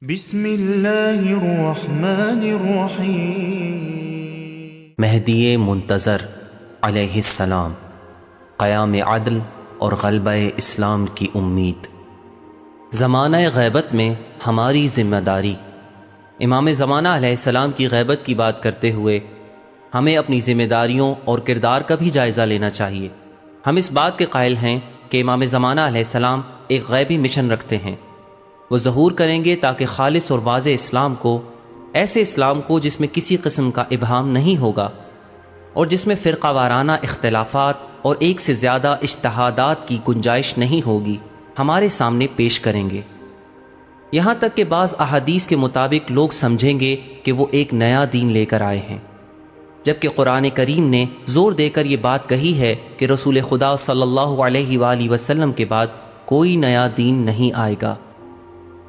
بسم اللہ الرحمن الرحیم۔ مہدی منتظر علیہ السلام، قیام عدل اور غلبہ اسلام کی امید۔ زمانہ غیبت میں ہماری ذمہ داری۔ امام زمانہ علیہ السلام کی غیبت کی بات کرتے ہوئے ہمیں اپنی ذمہ داریوں اور کردار کا بھی جائزہ لینا چاہیے۔ ہم اس بات کے قائل ہیں کہ امام زمانہ علیہ السلام ایک غیبی مشن رکھتے ہیں۔ وہ ظہور کریں گے تاکہ خالص اور واضح اسلام کو، ایسے اسلام کو جس میں کسی قسم کا ابہام نہیں ہوگا اور جس میں فرقہ وارانہ اختلافات اور ایک سے زیادہ اجتہادات کی گنجائش نہیں ہوگی، ہمارے سامنے پیش کریں گے۔ یہاں تک کہ بعض احادیث کے مطابق لوگ سمجھیں گے کہ وہ ایک نیا دین لے کر آئے ہیں، جبکہ قرآن کریم نے زور دے کر یہ بات کہی ہے کہ رسول خدا صلی اللہ علیہ وآلہ وسلم کے بعد کوئی نیا دین نہیں آئے گا۔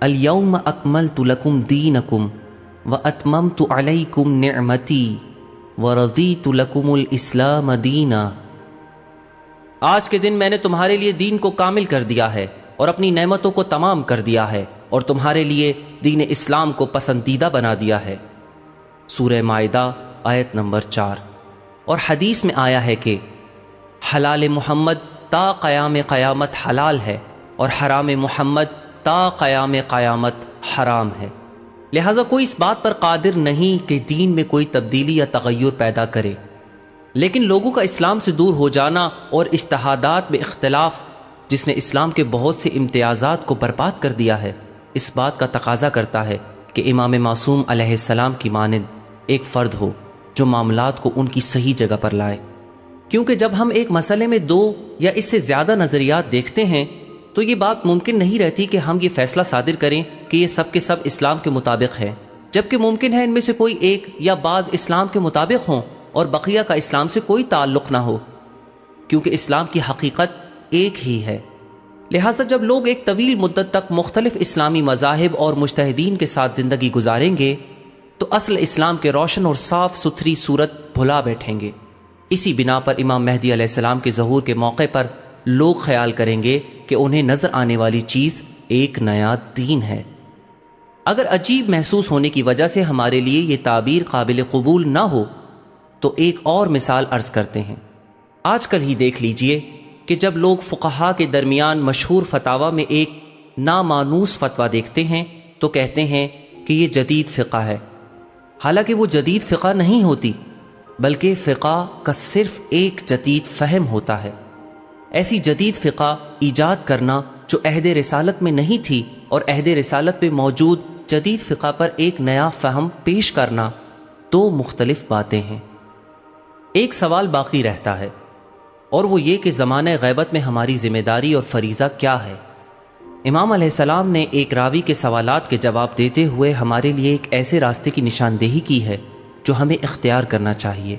اليوم اکملت لکم دینکم واتممت علیکم نعمتی ورضیت لکم الاسلام دینا۔ آج کے دن میں نے تمہارے لیے دین کو کامل کر دیا ہے اور اپنی نعمتوں کو تمام کر دیا ہے اور تمہارے لیے دین اسلام کو پسندیدہ بنا دیا ہے۔ سورہ مائدہ آیت نمبر 4۔ اور حدیث میں آیا ہے کہ حلال محمد تا قیام قیامت حلال ہے اور حرام محمد تا قیام قیامت حرام ہے۔ لہذا کوئی اس بات پر قادر نہیں کہ دین میں کوئی تبدیلی یا تغیر پیدا کرے، لیکن لوگوں کا اسلام سے دور ہو جانا اور اجتہادات میں اختلاف جس نے اسلام کے بہت سے امتیازات کو برباد کر دیا ہے، اس بات کا تقاضا کرتا ہے کہ امام معصوم علیہ السلام کی مانند ایک فرد ہو جو معاملات کو ان کی صحیح جگہ پر لائے۔ کیونکہ جب ہم ایک مسئلے میں دو یا اس سے زیادہ نظریات دیکھتے ہیں تو یہ بات ممکن نہیں رہتی کہ ہم یہ فیصلہ صادر کریں کہ یہ سب کے سب اسلام کے مطابق ہے، جبکہ ممکن ہے ان میں سے کوئی ایک یا بعض اسلام کے مطابق ہوں اور بقیہ کا اسلام سے کوئی تعلق نہ ہو، کیونکہ اسلام کی حقیقت ایک ہی ہے۔ لہٰذا جب لوگ ایک طویل مدت تک مختلف اسلامی مذاہب اور مجتہدین کے ساتھ زندگی گزاریں گے تو اصل اسلام کے روشن اور صاف ستھری صورت بھلا بیٹھیں گے۔ اسی بنا پر امام مہدی علیہ السلام کے ظہور کے موقع پر لوگ خیال کریں گے کہ انہیں نظر آنے والی چیز ایک نیا دین ہے۔ اگر عجیب محسوس ہونے کی وجہ سے ہمارے لیے یہ تعبیر قابل قبول نہ ہو تو ایک اور مثال عرض کرتے ہیں۔ آج کل ہی دیکھ لیجئے کہ جب لوگ فقہا کے درمیان مشہور فتاوی میں ایک نامانوس فتویٰ دیکھتے ہیں تو کہتے ہیں کہ یہ جدید فقہ ہے، حالانکہ وہ جدید فقہ نہیں ہوتی بلکہ فقہ کا صرف ایک جدید فہم ہوتا ہے۔ ایسی جدید فقہ ایجاد کرنا جو عہد رسالت میں نہیں تھی اور عہد رسالت میں موجود جدید فقہ پر ایک نیا فہم پیش کرنا، دو مختلف باتیں ہیں۔ ایک سوال باقی رہتا ہے اور وہ یہ کہ زمانہ غیبت میں ہماری ذمہ داری اور فریضہ کیا ہے؟ امام علیہ السلام نے ایک راوی کے سوالات کے جواب دیتے ہوئے ہمارے لیے ایک ایسے راستے کی نشاندہی کی ہے جو ہمیں اختیار کرنا چاہیے۔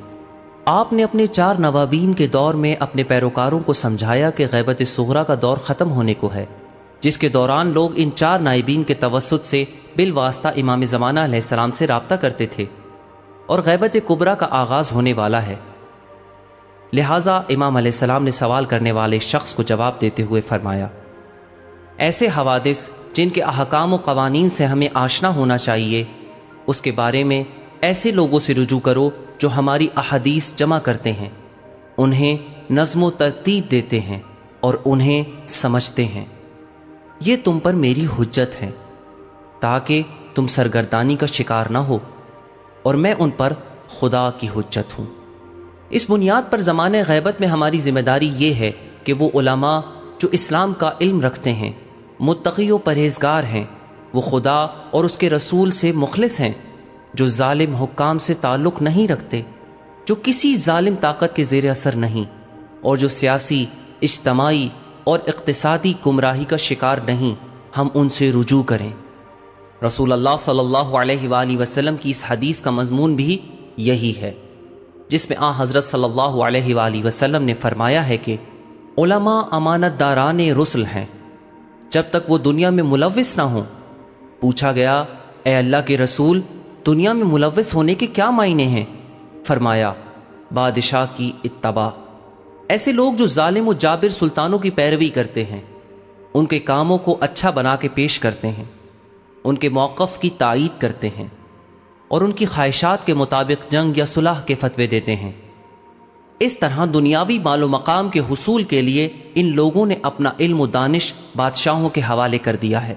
آپ نے اپنے 4 نوابین کے دور میں اپنے پیروکاروں کو سمجھایا کہ غیبت صغریٰ کا دور ختم ہونے کو ہے، جس کے دوران لوگ ان 4 نائبین کے توسط سے بالواسطہ امام زمانہ علیہ السلام سے رابطہ کرتے تھے، اور غیبت کبریٰ کا آغاز ہونے والا ہے۔ لہٰذا امام علیہ السلام نے سوال کرنے والے شخص کو جواب دیتے ہوئے فرمایا، ایسے حوادث جن کے احکام و قوانین سے ہمیں آشنا ہونا چاہیے، اس کے بارے میں ایسے لوگوں سے رجوع کرو جو ہماری احادیث جمع کرتے ہیں، انہیں نظم و ترتیب دیتے ہیں اور انہیں سمجھتے ہیں۔ یہ تم پر میری حجت ہے تاکہ تم سرگردانی کا شکار نہ ہو، اور میں ان پر خدا کی حجت ہوں۔ اس بنیاد پر زمانہ غیبت میں ہماری ذمہ داری یہ ہے کہ وہ علماء جو اسلام کا علم رکھتے ہیں، متقی و پرہیزگار ہیں، وہ خدا اور اس کے رسول سے مخلص ہیں، جو ظالم حکام سے تعلق نہیں رکھتے، جو کسی ظالم طاقت کے زیر اثر نہیں، اور جو سیاسی، اجتماعی اور اقتصادی گمراہی کا شکار نہیں، ہم ان سے رجوع کریں۔ رسول اللہ صلی اللہ علیہ وآلہ وسلم کی اس حدیث کا مضمون بھی یہی ہے، جس میں حضرت صلی اللہ علیہ وآلہ وسلم نے فرمایا ہے کہ علماء امانت داران رسل ہیں جب تک وہ دنیا میں ملوث نہ ہوں۔ پوچھا گیا، اے اللہ کے رسول، دنیا میں ملوث ہونے کے کیا معنی ہیں؟ فرمایا، بادشاہ کی اتباع۔ ایسے لوگ جو ظالم و جابر سلطانوں کی پیروی کرتے ہیں، ان کے کاموں کو اچھا بنا کے پیش کرتے ہیں، ان کے موقف کی تائید کرتے ہیں اور ان کی خواہشات کے مطابق جنگ یا صلح کے فتوے دیتے ہیں۔ اس طرح دنیاوی مال و مقام کے حصول کے لیے ان لوگوں نے اپنا علم و دانش بادشاہوں کے حوالے کر دیا ہے،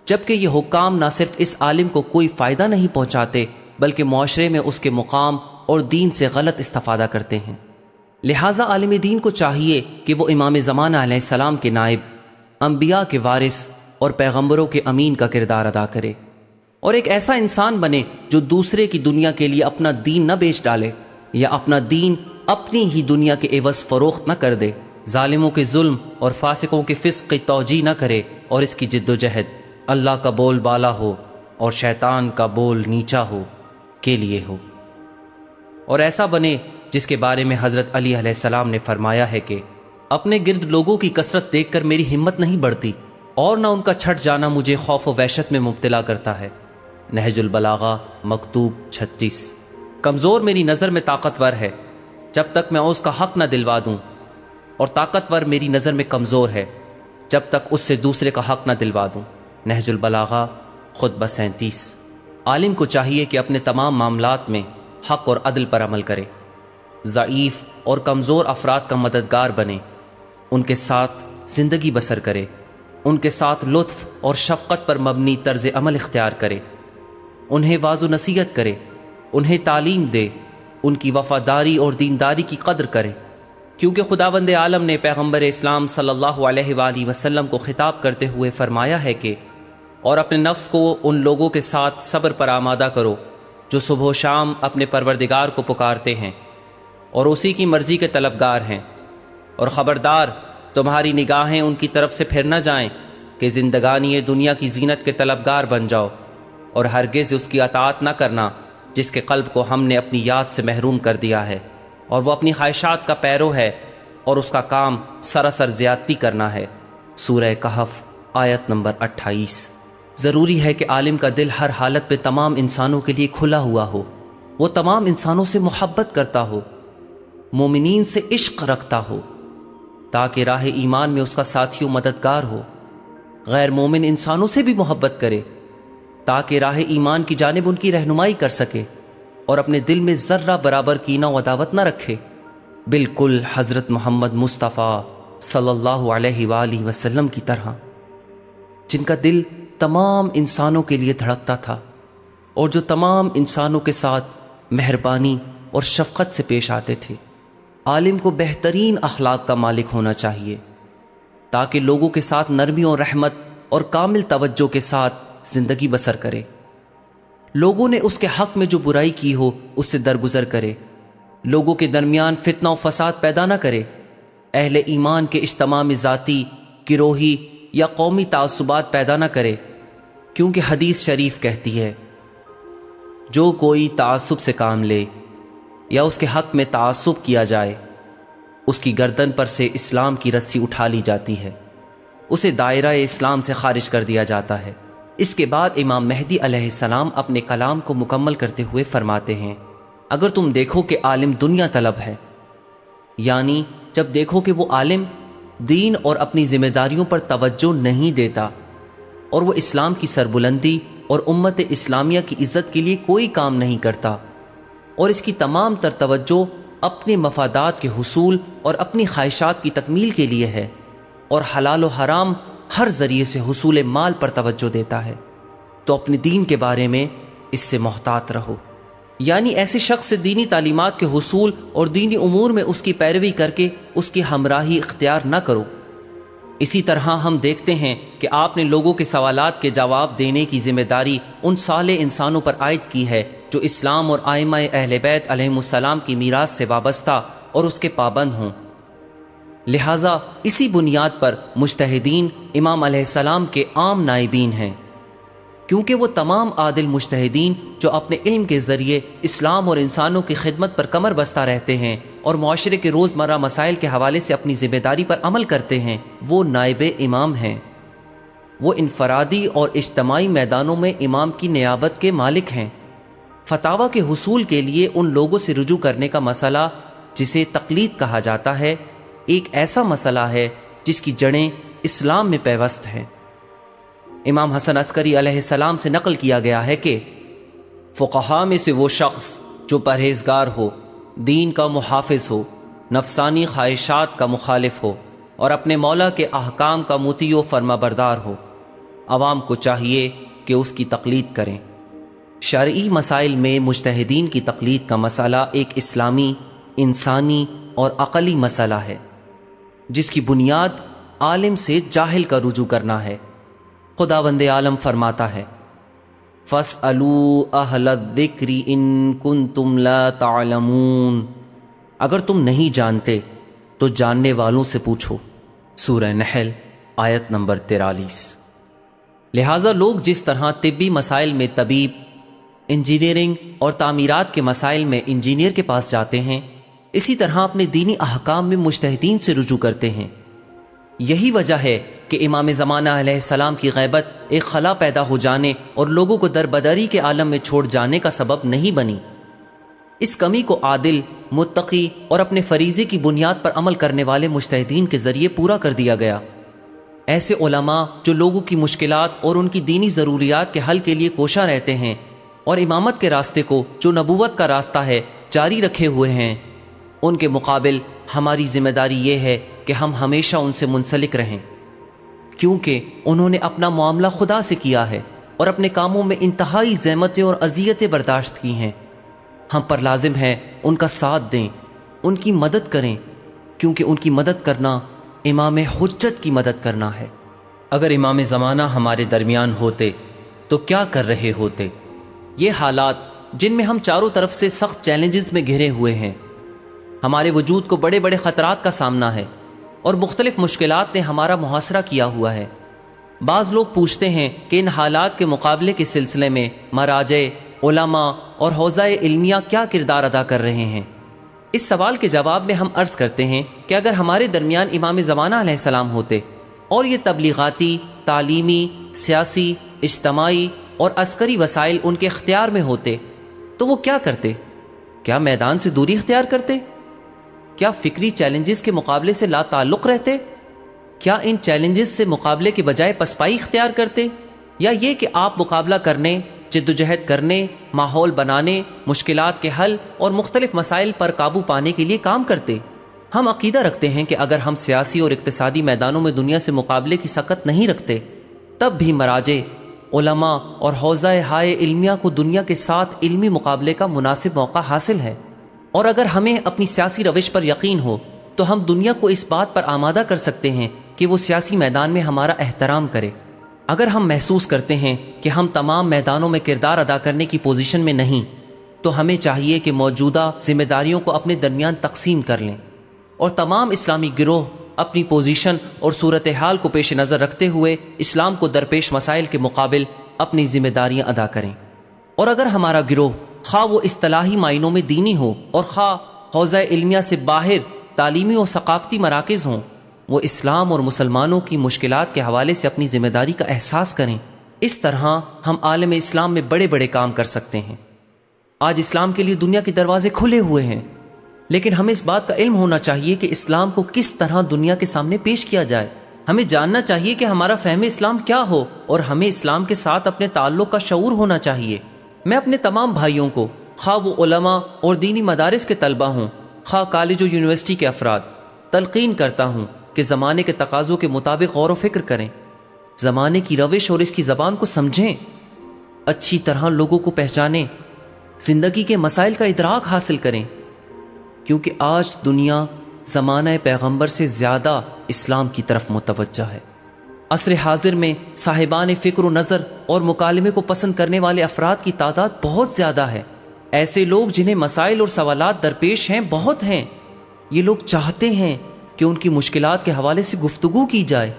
جبکہ یہ حکام نہ صرف اس عالم کو کوئی فائدہ نہیں پہنچاتے بلکہ معاشرے میں اس کے مقام اور دین سے غلط استفادہ کرتے ہیں۔ لہٰذا عالم دین کو چاہیے کہ وہ امام زمانہ علیہ السلام کے نائب، انبیاء کے وارث اور پیغمبروں کے امین کا کردار ادا کرے، اور ایک ایسا انسان بنے جو دوسرے کی دنیا کے لیے اپنا دین نہ بیچ ڈالے یا اپنا دین اپنی ہی دنیا کے عوض فروخت نہ کر دے، ظالموں کے ظلم اور فاسقوں کے فسق کی توجیہ نہ کرے، اور اس کی جد و جہد اللہ کا بول بالا ہو اور شیطان کا بول نیچا ہو کے لیے ہو، اور ایسا بنے جس کے بارے میں حضرت علی علیہ السلام نے فرمایا ہے کہ اپنے گرد لوگوں کی کثرت دیکھ کر میری ہمت نہیں بڑھتی اور نہ ان کا چھٹ جانا مجھے خوف و وحشت میں مبتلا کرتا ہے۔ نہج البلاغہ مکتوب 36۔ کمزور میری نظر میں طاقتور ہے جب تک میں اس کا حق نہ دلوا دوں، اور طاقتور میری نظر میں کمزور ہے جب تک اس سے دوسرے کا حق نہ دلوا دوں۔ نہج البلاغہ خطبہ 37۔ عالم کو چاہیے کہ اپنے تمام معاملات میں حق اور عدل پر عمل کرے، ضعیف اور کمزور افراد کا مددگار بنے، ان کے ساتھ زندگی بسر کرے، ان کے ساتھ لطف اور شفقت پر مبنی طرز عمل اختیار کرے، انہیں واعظ و نصیحت کرے، انہیں تعلیم دے، ان کی وفاداری اور دینداری کی قدر کرے، کیونکہ خداوند عالم نے پیغمبر اسلام صلی اللہ علیہ وآلہ وسلم کو خطاب کرتے ہوئے فرمایا ہے کہ اور اپنے نفس کو ان لوگوں کے ساتھ صبر پر آمادہ کرو جو صبح و شام اپنے پروردگار کو پکارتے ہیں اور اسی کی مرضی کے طلبگار ہیں، اور خبردار تمہاری نگاہیں ان کی طرف سے پھر نہ جائیں کہ زندگانی دنیا کی زینت کے طلبگار بن جاؤ، اور ہرگز اس کی اطاعت نہ کرنا جس کے قلب کو ہم نے اپنی یاد سے محروم کر دیا ہے اور وہ اپنی خواہشات کا پیرو ہے اور اس کا کام سراسر زیادتی کرنا ہے۔ سورہ کہف آیت نمبر 28۔ ضروری ہے کہ عالم کا دل ہر حالت میں تمام انسانوں کے لیے کھلا ہوا ہو، وہ تمام انسانوں سے محبت کرتا ہو، مومنین سے عشق رکھتا ہو تاکہ راہ ایمان میں اس کا ساتھی و مددگار ہو، غیر مومن انسانوں سے بھی محبت کرے تاکہ راہ ایمان کی جانب ان کی رہنمائی کر سکے، اور اپنے دل میں ذرہ برابر کینہ و عداوت نہ رکھے، بالکل حضرت محمد مصطفیٰ صلی اللہ علیہ وآلہ وسلم کی طرح، جن کا دل تمام انسانوں کے لیے دھڑکتا تھا اور جو تمام انسانوں کے ساتھ مہربانی اور شفقت سے پیش آتے تھے۔ عالم کو بہترین اخلاق کا مالک ہونا چاہیے تاکہ لوگوں کے ساتھ نرمی اور رحمت اور کامل توجہ کے ساتھ زندگی بسر کرے، لوگوں نے اس کے حق میں جو برائی کی ہو اس سے درگزر کرے، لوگوں کے درمیان فتنہ و فساد پیدا نہ کرے، اہل ایمان کے اجتماع میں ذاتی، گروہی یا قومی تعصبات پیدا نہ کرے، کیونکہ حدیث شریف کہتی ہے جو کوئی تعصب سے کام لے یا اس کے حق میں تعصب کیا جائے اس کی گردن پر سے اسلام کی رسی اٹھا لی جاتی ہے، اسے دائرہ اسلام سے خارج کر دیا جاتا ہے۔ اس کے بعد امام مہدی علیہ السلام اپنے کلام کو مکمل کرتے ہوئے فرماتے ہیں، اگر تم دیکھو کہ عالم دنیا طلب ہے، یعنی جب دیکھو کہ وہ عالم دین اور اپنی ذمہ داریوں پر توجہ نہیں دیتا اور وہ اسلام کی سربلندی اور امت اسلامیہ کی عزت کے لیے کوئی کام نہیں کرتا اور اس کی تمام تر توجہ اپنے مفادات کے حصول اور اپنی خواہشات کی تکمیل کے لیے ہے اور حلال و حرام ہر ذریعے سے حصول مال پر توجہ دیتا ہے، تو اپنے دین کے بارے میں اس سے محتاط رہو، یعنی ایسے شخص سے دینی تعلیمات کے حصول اور دینی امور میں اس کی پیروی کر کے اس کی ہمراہی اختیار نہ کرو۔ اسی طرح ہم دیکھتے ہیں کہ آپ نے لوگوں کے سوالات کے جواب دینے کی ذمہ داری ان صالح انسانوں پر عائد کی ہے جو اسلام اور ائمہ اہل بیت علیہم السلام کی میراث سے وابستہ اور اس کے پابند ہوں۔ لہٰذا اسی بنیاد پر مجتہدین امام علیہ السلام کے عام نائبین ہیں، کیونکہ وہ تمام عادل مجتہدین جو اپنے علم کے ذریعے اسلام اور انسانوں کی خدمت پر کمر بستہ رہتے ہیں اور معاشرے کے روزمرہ مسائل کے حوالے سے اپنی ذمہ داری پر عمل کرتے ہیں، وہ نائب امام ہیں۔ وہ انفرادی اور اجتماعی میدانوں میں امام کی نیابت کے مالک ہیں۔ فتاوی کے حصول کے لیے ان لوگوں سے رجوع کرنے کا مسئلہ جسے تقلید کہا جاتا ہے ایک ایسا مسئلہ ہے جس کی جڑیں اسلام میں پیوست ہیں۔ امام حسن عسکری علیہ السلام سے نقل کیا گیا ہے کہ فقہا میں سے وہ شخص جو پرہیزگار ہو، دین کا محافظ ہو، نفسانی خواہشات کا مخالف ہو اور اپنے مولا کے احکام کا مطیع و فرما بردار ہو، عوام کو چاہیے کہ اس کی تقلید کریں۔ شرعی مسائل میں مجتہدین کی تقلید کا مسئلہ ایک اسلامی، انسانی اور عقلی مسئلہ ہے، جس کی بنیاد عالم سے جاہل کا رجوع کرنا ہے۔ خداوند عالم فرماتا ہے فَاسْأَلُوا أَهْلَ الذِّكْرِ إِن كُنتُمْ لَا تَعْلَمُونَ، اگر تم نہیں جانتے تو جاننے والوں سے پوچھو۔ سورہ نحل آیت نمبر 43۔ لہٰذا لوگ جس طرح طبی مسائل میں طبیب، انجینئرنگ اور تعمیرات کے مسائل میں انجینئر کے پاس جاتے ہیں، اسی طرح اپنے دینی احکام میں مجتہدین سے رجوع کرتے ہیں۔ یہی وجہ ہے کہ امام زمانہ علیہ السلام کی غیبت ایک خلا پیدا ہو جانے اور لوگوں کو دربدری کے عالم میں چھوڑ جانے کا سبب نہیں بنی۔ اس کمی کو عادل، متقی اور اپنے فریضے کی بنیاد پر عمل کرنے والے مجتہدین کے ذریعے پورا کر دیا گیا۔ ایسے علماء جو لوگوں کی مشکلات اور ان کی دینی ضروریات کے حل کے لیے کوشاں رہتے ہیں اور امامت کے راستے کو جو نبوت کا راستہ ہے جاری رکھے ہوئے ہیں، ان کے مقابل ہماری ذمہ داری یہ ہے کہ ہم ہمیشہ ان سے منسلک رہیں، کیونکہ انہوں نے اپنا معاملہ خدا سے کیا ہے اور اپنے کاموں میں انتہائی زحمتیں اور اذیتیں برداشت کی ہیں۔ ہم پر لازم ہے ان کا ساتھ دیں، ان کی مدد کریں، کیونکہ ان کی مدد کرنا امام حجت کی مدد کرنا ہے۔ اگر امام زمانہ ہمارے درمیان ہوتے تو کیا کر رہے ہوتے؟ یہ حالات جن میں ہم چاروں طرف سے سخت چیلنجز میں گھرے ہوئے ہیں، ہمارے وجود کو بڑے بڑے خطرات کا سامنا ہے اور مختلف مشکلات نے ہمارا محاصرہ کیا ہوا ہے۔ بعض لوگ پوچھتے ہیں کہ ان حالات کے مقابلے کے سلسلے میں مراجع، علماء اور حوزہ علمیہ کیا کردار ادا کر رہے ہیں؟ اس سوال کے جواب میں ہم عرض کرتے ہیں کہ اگر ہمارے درمیان امام زمانہ علیہ السلام ہوتے اور یہ تبلیغاتی، تعلیمی، سیاسی، اجتماعی اور عسکری وسائل ان کے اختیار میں ہوتے تو وہ کیا کرتے؟ کیا میدان سے دوری اختیار کرتے؟ کیا فکری چیلنجز کے مقابلے سے لا تعلق رہتے؟ کیا ان چیلنجز سے مقابلے کے بجائے پسپائی اختیار کرتے؟ یا یہ کہ آپ مقابلہ کرنے، جدوجہد کرنے، ماحول بنانے، مشکلات کے حل اور مختلف مسائل پر قابو پانے کے لیے کام کرتے؟ ہم عقیدہ رکھتے ہیں کہ اگر ہم سیاسی اور اقتصادی میدانوں میں دنیا سے مقابلے کی سکت نہیں رکھتے، تب بھی مراجع، علماء اور حوزہ ہائے علمیہ کو دنیا کے ساتھ علمی مقابلے کا مناسب موقع حاصل ہے۔ اور اگر ہمیں اپنی سیاسی روش پر یقین ہو تو ہم دنیا کو اس بات پر آمادہ کر سکتے ہیں کہ وہ سیاسی میدان میں ہمارا احترام کرے۔ اگر ہم محسوس کرتے ہیں کہ ہم تمام میدانوں میں کردار ادا کرنے کی پوزیشن میں نہیں، تو ہمیں چاہیے کہ موجودہ ذمہ داریوں کو اپنے درمیان تقسیم کر لیں اور تمام اسلامی گروہ اپنی پوزیشن اور صورتحال کو پیش نظر رکھتے ہوئے اسلام کو درپیش مسائل کے مقابل اپنی ذمہ داریاں ادا کریں۔ اور اگر ہمارا گروہ خواہ وہ اصطلاحی معنوں میں دینی ہو اور خواہ حوزہ علمیہ سے باہر تعلیمی اور ثقافتی مراکز ہوں، وہ اسلام اور مسلمانوں کی مشکلات کے حوالے سے اپنی ذمہ داری کا احساس کریں۔ اس طرح ہم عالم اسلام میں بڑے بڑے کام کر سکتے ہیں۔ آج اسلام کے لیے دنیا کے دروازے کھلے ہوئے ہیں، لیکن ہمیں اس بات کا علم ہونا چاہیے کہ اسلام کو کس طرح دنیا کے سامنے پیش کیا جائے۔ ہمیں جاننا چاہیے کہ ہمارا فہم اسلام کیا ہو اور ہمیں اسلام کے ساتھ اپنے تعلق کا شعور ہونا چاہیے۔ میں اپنے تمام بھائیوں کو، خواہ وہ علماء اور دینی مدارس کے طلبہ ہوں، خواہ کالج و یونیورسٹی کے افراد، تلقین کرتا ہوں کہ زمانے کے تقاضوں کے مطابق غور و فکر کریں، زمانے کی روش اور اس کی زبان کو سمجھیں، اچھی طرح لوگوں کو پہچانیں، زندگی کے مسائل کا ادراک حاصل کریں، کیونکہ آج دنیا زمانہ پیغمبر سے زیادہ اسلام کی طرف متوجہ ہے۔ عصر حاضر میں صاحبان فکر و نظر اور مکالمے کو پسند کرنے والے افراد کی تعداد بہت زیادہ ہے۔ ایسے لوگ جنہیں مسائل اور سوالات درپیش ہیں بہت ہیں۔ یہ لوگ چاہتے ہیں کہ ان کی مشکلات کے حوالے سے گفتگو کی جائے۔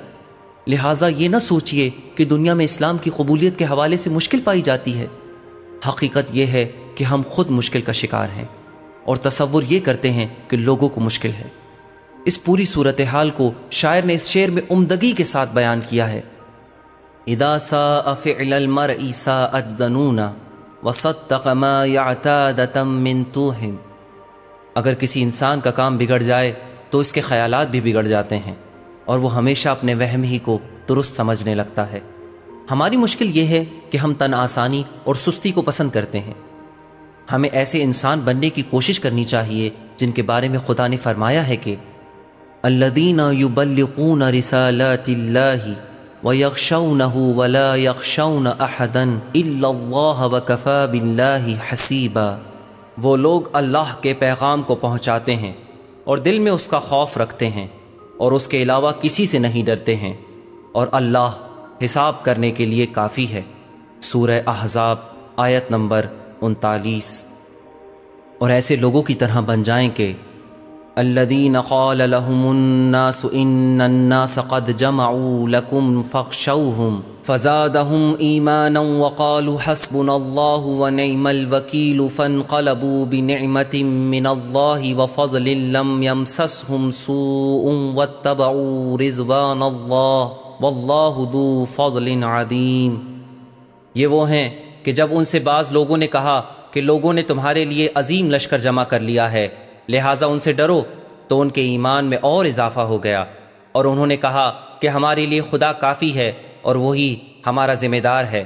لہٰذا یہ نہ سوچئے کہ دنیا میں اسلام کی قبولیت کے حوالے سے مشکل پائی جاتی ہے۔ حقیقت یہ ہے کہ ہم خود مشکل کا شکار ہیں اور تصور یہ کرتے ہیں کہ لوگوں کو مشکل ہے۔ اس پوری صورتحال کو شاعر نے اس شعر میں عمدگی کے ساتھ بیان کیا ہے۔ اذا ساء فعل المرء ساءت ظنونا وصدق ما يعتاد من توهم۔ اگر کسی انسان کا کام بگڑ جائے تو اس کے خیالات بھی بگڑ جاتے ہیں اور وہ ہمیشہ اپنے وہم ہی کو درست سمجھنے لگتا ہے۔ ہماری مشکل یہ ہے کہ ہم تن آسانی اور سستی کو پسند کرتے ہیں۔ ہمیں ایسے انسان بننے کی کوشش کرنی چاہیے جن کے بارے میں خدا نے فرمایا ہے کہ الذین یبلغون رسالات اللہ ویخشونہ ولا یخشون احدا الا اللہ وکفی باللہ حسیبا۔ وہ لوگ اللہ کے پیغام کو پہنچاتے ہیں اور دل میں اس کا خوف رکھتے ہیں اور اس کے علاوہ کسی سے نہیں ڈرتے ہیں، اور اللہ حساب کرنے کے لیے کافی ہے۔ سورہ احزاب آیت نمبر 39۔ اور ایسے لوگوں کی طرح بن جائیں کہ الذین قال لهم الناس ان الناس قد جمعوا لكم فاخشوهم فزادهم ایمانا وقالوا حسبنا الله ونعم الوکیل فانقلبوا بنعمة من الله وفضل لم يمسسهم سوء واتبعوا رضوان الله واللہ ذو فضل عظیم۔ یہ وہ ہیں کہ جب ان سے بعض لوگوں نے کہا کہ لوگوں نے تمہارے لیے عظیم لشکر جمع کر لیا ہے، لہٰذا ان سے ڈرو، تو ان کے ایمان میں اور اضافہ ہو گیا، اور انہوں نے کہا کہ ہمارے لیے خدا کافی ہے اور وہی ہمارا ذمہ دار ہے۔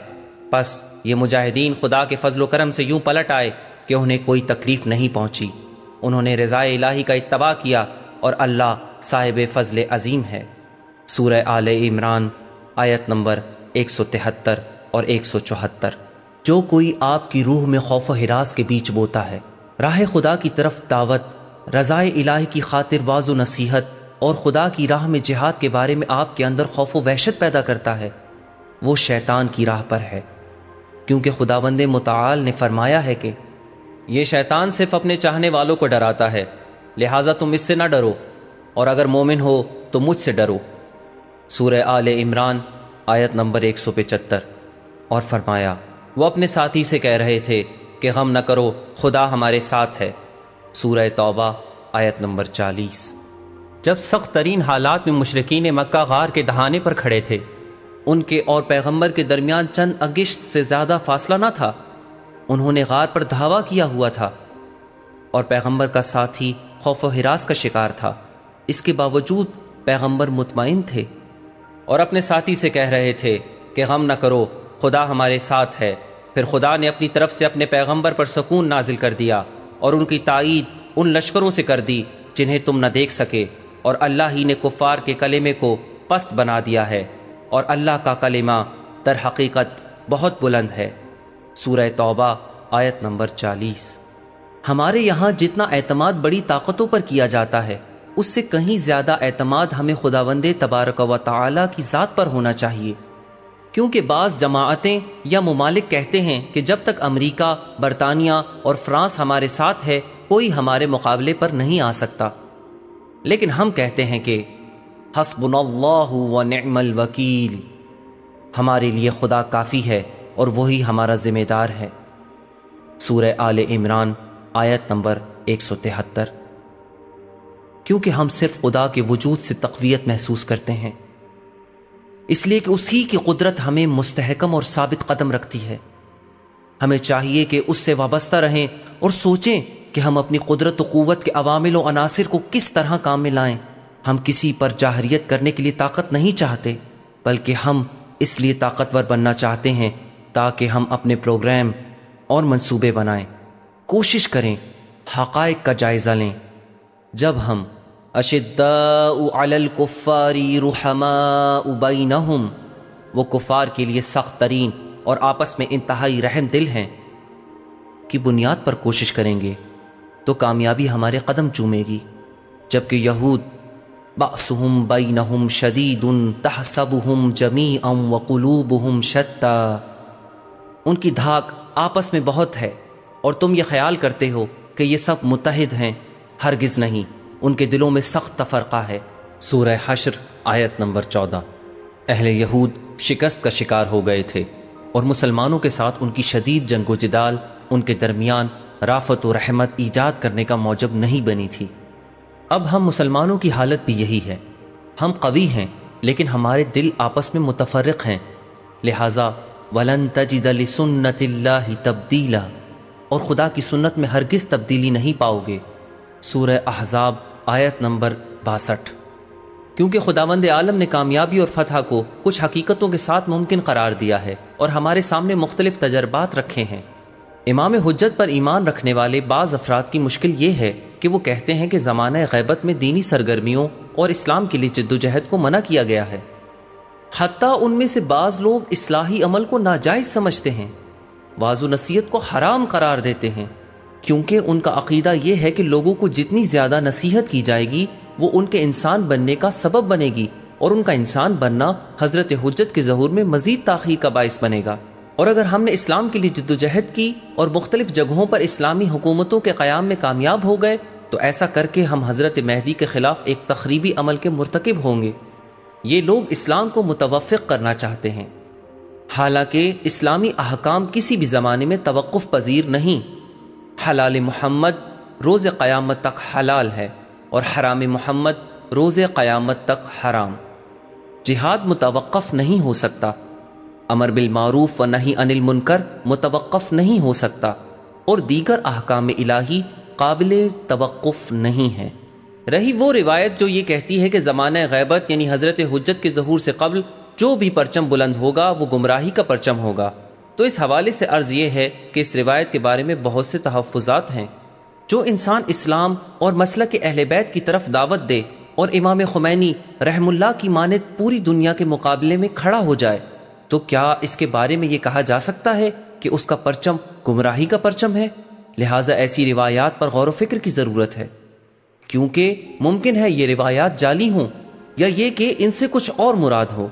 پس یہ مجاہدین خدا کے فضل و کرم سے یوں پلٹ آئے کہ انہیں کوئی تکلیف نہیں پہنچی، انہوں نے رضائے الہی کا اتباع کیا، اور اللہ صاحب فضل عظیم ہے۔ سورہ آل عمران آیت نمبر 173 اور 174۔ جو کوئی آپ کی روح میں خوف و ہراس کے بیچ بوتا ہے، راہ خدا کی طرف دعوت، رضائے الہی کی خاطر واعظ و نصیحت اور خدا کی راہ میں جہاد کے بارے میں آپ کے اندر خوف و وحشت پیدا کرتا ہے، وہ شیطان کی راہ پر ہے، کیونکہ خداوند متعال نے فرمایا ہے کہ یہ شیطان صرف اپنے چاہنے والوں کو ڈراتا ہے، لہٰذا تم اس سے نہ ڈرو، اور اگر مومن ہو تو مجھ سے ڈرو۔ سورہ آل عمران آیت نمبر 175۔ اور فرمایا وہ اپنے ساتھی سے کہہ رہے تھے کہ غم نہ کرو، خدا ہمارے ساتھ ہے۔ سورہ توبہ آیت نمبر 40۔ جب سخت ترین حالات میں مشرکین مکہ غار کے دہانے پر کھڑے تھے، ان کے اور پیغمبر کے درمیان چند انگشت سے زیادہ فاصلہ نہ تھا، انہوں نے غار پر دھاوا کیا ہوا تھا، اور پیغمبر کا ساتھی خوف و ہراس کا شکار تھا۔ اس کے باوجود پیغمبر مطمئن تھے اور اپنے ساتھی سے کہہ رہے تھے کہ غم نہ کرو، خدا ہمارے ساتھ ہے۔ پھر خدا نے اپنی طرف سے اپنے پیغمبر پر سکون نازل کر دیا اور ان کی تائید ان لشکروں سے کر دی جنہیں تم نہ دیکھ سکے، اور اللہ ہی نے کفار کے کلمے کو پست بنا دیا ہے، اور اللہ کا کلمہ در حقیقت بہت بلند ہے۔ سورہ توبہ آیت نمبر 40۔ ہمارے یہاں جتنا اعتماد بڑی طاقتوں پر کیا جاتا ہے، اس سے کہیں زیادہ اعتماد ہمیں خداوند تبارک و تعالی کی ذات پر ہونا چاہیے، کیونکہ بعض جماعتیں یا ممالک کہتے ہیں کہ جب تک امریکہ، برطانیہ اور فرانس ہمارے ساتھ ہے، کوئی ہمارے مقابلے پر نہیں آ سکتا، لیکن ہم کہتے ہیں کہ حسبنا اللہ و نعم الوکیل، ہمارے لیے خدا کافی ہے اور وہی ہمارا ذمہ دار ہے۔ سورہ آل عمران آیت نمبر 173۔ کیونکہ ہم صرف خدا کے وجود سے تقویت محسوس کرتے ہیں، اس لیے کہ اسی کی قدرت ہمیں مستحکم اور ثابت قدم رکھتی ہے۔ ہمیں چاہیے کہ اس سے وابستہ رہیں اور سوچیں کہ ہم اپنی قدرت و قوت کے عوامل و عناصر کو کس طرح کام میں لائیں۔ ہم کسی پر جاہریت کرنے کے لیے طاقت نہیں چاہتے، بلکہ ہم اس لیے طاقتور بننا چاہتے ہیں تاکہ ہم اپنے پروگرام اور منصوبے بنائیں، کوشش کریں، حقائق کا جائزہ لیں۔ جب ہم اشداء علی الکفار رحماء بینہم، وہ کفار کے لیے سخت ترین اور آپس میں انتہائی رحم دل ہیں، کی بنیاد پر کوشش کریں گے تو کامیابی ہمارے قدم چومے گی، جبکہ یہود بأسہم بینہم شدید تحسبہم جمیعا وقلوبہم شتیٰ، ان کی دھاک آپس میں بہت ہے اور تم یہ خیال کرتے ہو کہ یہ سب متحد ہیں، ہرگز نہیں، ان کے دلوں میں سخت تفرقہ ہے۔ سورہ حشر آیت نمبر 14۔ اہل یہود شکست کا شکار ہو گئے تھے اور مسلمانوں کے ساتھ ان کی شدید جنگ و جدال ان کے درمیان رافت و رحمت ایجاد کرنے کا موجب نہیں بنی تھی۔ اب ہم مسلمانوں کی حالت بھی یہی ہے، ہم قوی ہیں لیکن ہمارے دل آپس میں متفرق ہیں، لہٰذا وَلَن تَجِدَ لِسُنَّتِ اللَّهِ تَبْدِيلًا، اور خدا کی سنت میں ہرگز تبدیلی نہیں پاؤ گے۔ سورہ احزاب آیت نمبر 62۔ کیونکہ خداوند عالم نے کامیابی اور فتح کو کچھ حقیقتوں کے ساتھ ممکن قرار دیا ہے اور ہمارے سامنے مختلف تجربات رکھے ہیں۔ امام حجت پر ایمان رکھنے والے بعض افراد کی مشکل یہ ہے کہ وہ کہتے ہیں کہ زمانہ غیبت میں دینی سرگرمیوں اور اسلام کے لیے جدوجہد کو منع کیا گیا ہے۔ حتیٰ ان میں سے بعض لوگ اصلاحی عمل کو ناجائز سمجھتے ہیں، وعظ و نصیحت کو حرام قرار دیتے ہیں، کیونکہ ان کا عقیدہ یہ ہے کہ لوگوں کو جتنی زیادہ نصیحت کی جائے گی وہ ان کے انسان بننے کا سبب بنے گی، اور ان کا انسان بننا حضرت حجت کے ظہور میں مزید تاخیر کا باعث بنے گا۔ اور اگر ہم نے اسلام کے لیے جدوجہد کی اور مختلف جگہوں پر اسلامی حکومتوں کے قیام میں کامیاب ہو گئے تو ایسا کر کے ہم حضرت مہدی کے خلاف ایک تخریبی عمل کے مرتکب ہوں گے۔ یہ لوگ اسلام کو متوفق کرنا چاہتے ہیں، حالانکہ اسلامی احکام کسی بھی زمانے میں توقف پذیر نہیں۔ حلال محمد روز قیامت تک حلال ہے اور حرام محمد روز قیامت تک حرام۔ جہاد متوقف نہیں ہو سکتا، امر بالمعروف و نہی عن المنکر متوقف نہیں ہو سکتا، اور دیگر احکام الہی قابل توقف نہیں ہے۔ رہی وہ روایت جو یہ کہتی ہے کہ زمانہ غیبت یعنی حضرت حجت کے ظہور سے قبل جو بھی پرچم بلند ہوگا وہ گمراہی کا پرچم ہوگا، تو اس حوالے سے عرض یہ ہے کہ اس روایت کے بارے میں بہت سے تحفظات ہیں۔ جو انسان اسلام اور مسلک اہل بیت کی طرف دعوت دے اور امام خمینی رحم اللہ کی مانند پوری دنیا کے مقابلے میں کھڑا ہو جائے تو کیا اس کے بارے میں یہ کہا جا سکتا ہے کہ اس کا پرچم گمراہی کا پرچم ہے؟ لہٰذا ایسی روایات پر غور و فکر کی ضرورت ہے، کیونکہ ممکن ہے یہ روایات جعلی ہوں یا یہ کہ ان سے کچھ اور مراد ہو،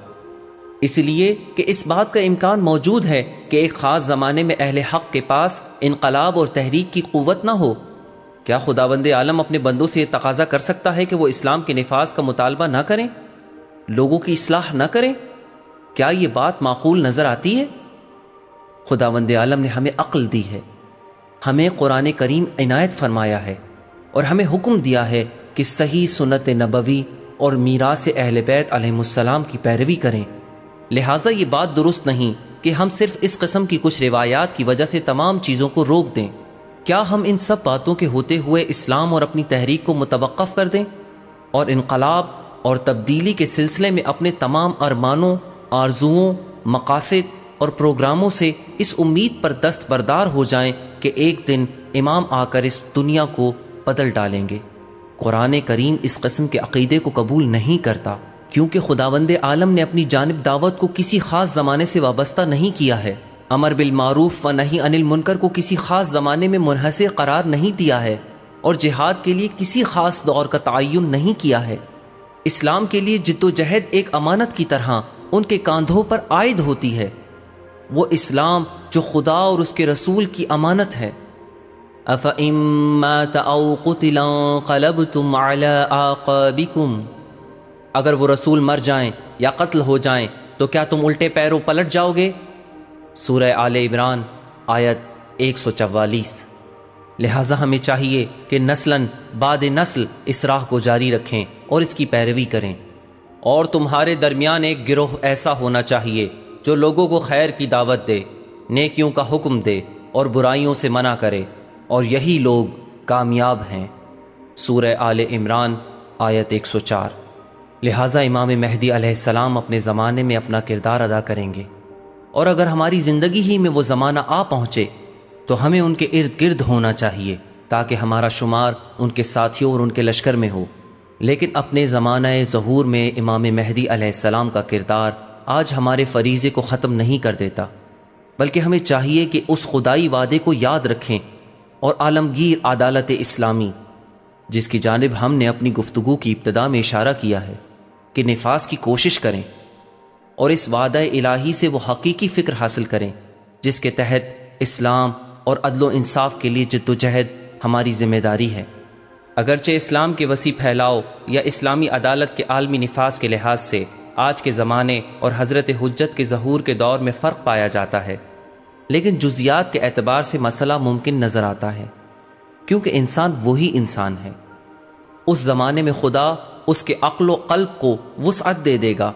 اس لیے کہ اس بات کا امکان موجود ہے کہ ایک خاص زمانے میں اہل حق کے پاس انقلاب اور تحریک کی قوت نہ ہو۔ کیا خداوند عالم اپنے بندوں سے یہ تقاضا کر سکتا ہے کہ وہ اسلام کے نفاذ کا مطالبہ نہ کریں، لوگوں کی اصلاح نہ کریں؟ کیا یہ بات معقول نظر آتی ہے؟ خداوند عالم نے ہمیں عقل دی ہے، ہمیں قرآن کریم عنایت فرمایا ہے اور ہمیں حکم دیا ہے کہ صحیح سنت نبوی اور میراث اہل بیت علیہم السلام کی پیروی کریں۔ لہٰذا یہ بات درست نہیں کہ ہم صرف اس قسم کی کچھ روایات کی وجہ سے تمام چیزوں کو روک دیں۔ کیا ہم ان سب باتوں کے ہوتے ہوئے اسلام اور اپنی تحریک کو متوقف کر دیں اور انقلاب اور تبدیلی کے سلسلے میں اپنے تمام ارمانوں، آرزوؤں، مقاصد اور پروگراموں سے اس امید پر دستبردار ہو جائیں کہ ایک دن امام آ کر اس دنیا کو بدل ڈالیں گے؟ قرآن کریم اس قسم کے عقیدے کو قبول نہیں کرتا، کیونکہ خداوند عالم نے اپنی جانب دعوت کو کسی خاص زمانے سے وابستہ نہیں کیا ہے، امر بالمعروف و نہی عن المنکر کو کسی خاص زمانے میں منحصر قرار نہیں دیا ہے، اور جہاد کے لیے کسی خاص دور کا تعین نہیں کیا ہے۔ اسلام کے لیے جد و جہد ایک امانت کی طرح ان کے کاندھوں پر عائد ہوتی ہے، وہ اسلام جو خدا اور اس کے رسول کی امانت ہے۔ أَفَإِن مَّاتَ أَوْ قُتِلَ انقلبتم عَلَىٰ أَعْقَابِكُمْ، اگر وہ رسول مر جائیں یا قتل ہو جائیں تو کیا تم الٹے پیروں پلٹ جاؤ گے؟ سورہ آل عمران آیت 144۔ لہٰذا ہمیں چاہیے کہ نسلاً بعد نسل اس راہ کو جاری رکھیں اور اس کی پیروی کریں، اور تمہارے درمیان ایک گروہ ایسا ہونا چاہیے جو لوگوں کو خیر کی دعوت دے، نیکیوں کا حکم دے اور برائیوں سے منع کرے، اور یہی لوگ کامیاب ہیں۔ سورہ آل عمران آیت 104۔ لہٰذا امام مہدی علیہ السلام اپنے زمانے میں اپنا کردار ادا کریں گے، اور اگر ہماری زندگی ہی میں وہ زمانہ آ پہنچے تو ہمیں ان کے ارد گرد ہونا چاہیے تاکہ ہمارا شمار ان کے ساتھیوں اور ان کے لشکر میں ہو۔ لیکن اپنے زمانہ ظہور میں امام مہدی علیہ السلام کا کردار آج ہمارے فریضے کو ختم نہیں کر دیتا، بلکہ ہمیں چاہیے کہ اس خدائی وعدے کو یاد رکھیں اور عالمگیر عدالت اسلامی، جس کی جانب ہم نے اپنی گفتگو کی ابتدا میں اشارہ کیا ہے، کہ نفاذ کی کوشش کریں اور اس وعدہ الہی سے وہ حقیقی فکر حاصل کریں جس کے تحت اسلام اور عدل و انصاف کے لیے جد و جہد ہماری ذمہ داری ہے۔ اگرچہ اسلام کے وسیع پھیلاؤ یا اسلامی عدالت کے عالمی نفاذ کے لحاظ سے آج کے زمانے اور حضرت حجت کے ظہور کے دور میں فرق پایا جاتا ہے، لیکن جزیات کے اعتبار سے مسئلہ ممکن نظر آتا ہے، کیونکہ انسان وہی انسان ہے۔ اس زمانے میں خدا اس کے عقل و قلب کو وسعت دے دے گا،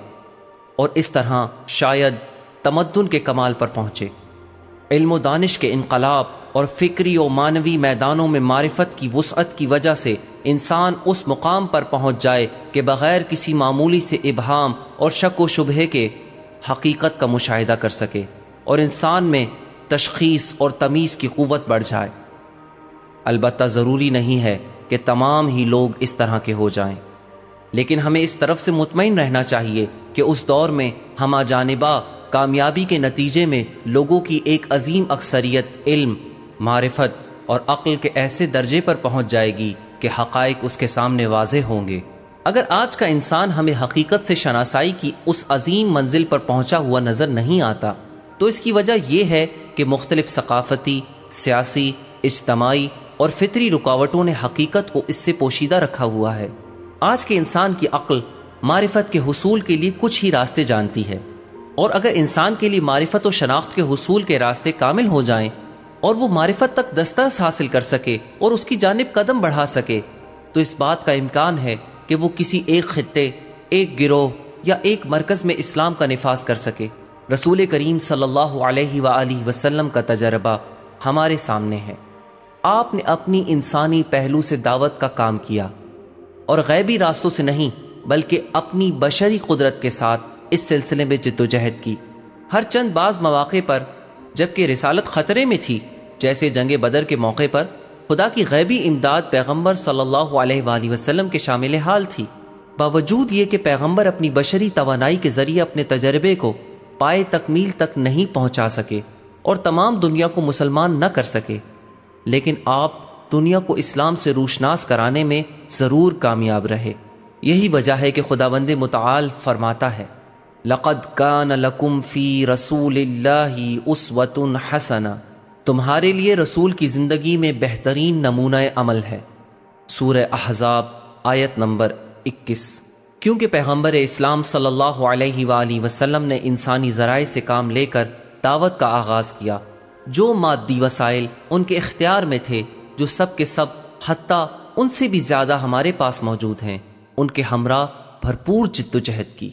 اور اس طرح شاید تمدن کے کمال پر پہنچے، علم و دانش کے انقلاب اور فکری و معنوی میدانوں میں معرفت کی وسعت کی وجہ سے انسان اس مقام پر پہنچ جائے کہ بغیر کسی معمولی سے ابہام اور شک و شبہے کے حقیقت کا مشاہدہ کر سکے اور انسان میں تشخیص اور تمیز کی قوت بڑھ جائے۔ البتہ ضروری نہیں ہے کہ تمام ہی لوگ اس طرح کے ہو جائیں، لیکن ہمیں اس طرف سے مطمئن رہنا چاہیے کہ اس دور میں ہمہ جانبہ کامیابی کے نتیجے میں لوگوں کی ایک عظیم اکثریت علم، معرفت اور عقل کے ایسے درجے پر پہنچ جائے گی کہ حقائق اس کے سامنے واضح ہوں گے۔ اگر آج کا انسان ہمیں حقیقت سے شناسائی کی اس عظیم منزل پر پہنچا ہوا نظر نہیں آتا تو اس کی وجہ یہ ہے کہ مختلف ثقافتی، سیاسی، اجتماعی اور فطری رکاوٹوں نے حقیقت کو اس سے پوشیدہ رکھا ہوا ہے۔ آج کے انسان کی عقل معرفت کے حصول کے لیے کچھ ہی راستے جانتی ہے، اور اگر انسان کے لیے معرفت و شناخت کے حصول کے راستے کامل ہو جائیں اور وہ معرفت تک دسترس حاصل کر سکے اور اس کی جانب قدم بڑھا سکے تو اس بات کا امکان ہے کہ وہ کسی ایک خطے، ایک گروہ یا ایک مرکز میں اسلام کا نفاذ کر سکے۔ رسول کریم صلی اللہ علیہ وآلہ وسلم کا تجربہ ہمارے سامنے ہے۔ آپ نے اپنی انسانی پہلو سے دعوت کا کام کیا اور غیبی راستوں سے نہیں بلکہ اپنی بشری قدرت کے ساتھ اس سلسلے میں جدوجہد کی۔ ہر چند بعض مواقع پر جبکہ رسالت خطرے میں تھی، جیسے جنگ بدر کے موقع پر، خدا کی غیبی امداد پیغمبر صلی اللہ علیہ وآلہ وسلم کے شامل حال تھی۔ باوجود یہ کہ پیغمبر اپنی بشری توانائی کے ذریعے اپنے تجربے کو پائے تکمیل تک نہیں پہنچا سکے اور تمام دنیا کو مسلمان نہ کر سکے، لیکن آپ دنیا کو اسلام سے روشناس کرانے میں ضرور کامیاب رہے۔ یہی وجہ ہے کہ خداوند متعال فرماتا ہے، لَقَدْ كَانَ لَكُمْ فِي رَسُولِ اللَّهِ أُسْوَةٌ حَسَنَةٌ، تمہارے لیے رسول کی زندگی میں بہترین نمونہ عمل ہے۔ سورہ احزاب آیت نمبر 21۔ کیونکہ پیغمبر اسلام صلی اللہ علیہ وآلہ وسلم نے انسانی ذرائع سے کام لے کر دعوت کا آغاز کیا۔ جو مادی وسائل ان کے اختیار میں تھے، جو سب کے سب حتیٰ ان سے بھی زیادہ ہمارے پاس موجود ہیں، ان کے ہمراہ بھرپور جد و جہد کی۔